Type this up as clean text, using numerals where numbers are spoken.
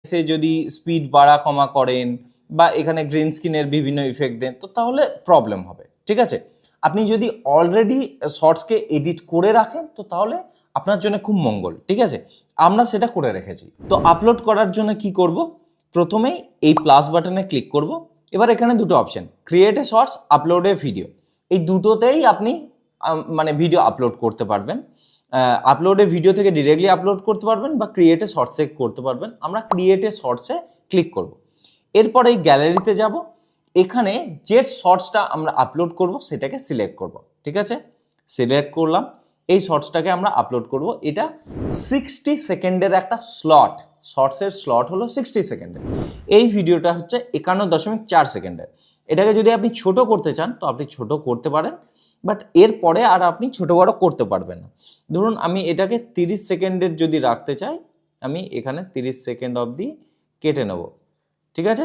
সে যদি স্পিড বাড়া কমা করেন বা এখানে গ্রিন স্ক্রিনের বিভিন্ন ইফেক্ট দেন, তো তাহলে প্রবলেম হবে। ঠিক আছে, আপনি যদি অলরেডি শর্টসকে এডিট করে রাখেন তো তাহলে আপনার জন্য খুব মঙ্গল। ঠিক আছে, আমরা সেটা করে রেখেছি। তো আপলোড করার জন্য কি করব, প্রথমেই এই প্লাস বাটনে ক্লিক করব। এবার এখানে দুটো option, create a shorts, upload a video, এই দুটোতেই আপনি মানে ভিডিও আপলোড করতে পারবেন। আপলোডে ভিডিও থেকে ডিরেক্টলি আপলোড করতে পারবেন বা ক্রিয়েটে শর্টসে করতে পারবেন। আমরা ক্রিয়েটে শর্টসে ক্লিক করব। এরপর এই গ্যালারিতে যাব, এখানে যে শর্টসটা আমরা আপলোড করব সেটাকে সিলেক্ট করব। ঠিক আছে, সিলেক্ট করলাম, এই শর্টসটাকে আমরা আপলোড করব। এটা 60 সেকেন্ডের একটা স্লট, শর্টসের স্লট হলো 60 সেকেন্ডের। এই ভিডিওটা হচ্ছে 51.4 সেকেন্ডের। এটাকে যদি আপনি ছোট করতে চান তো আপনি ছোট করতে পারেন, বাট এরপরে আর আপনি ছোট বড় করতে পারবেন না। ধরুন আমি এটাকে 30 সেকেন্ডের যদি রাখতে চাই, আমি এখানে 30 সেকেন্ড অবধি কেটে নেব। ঠিক আছে।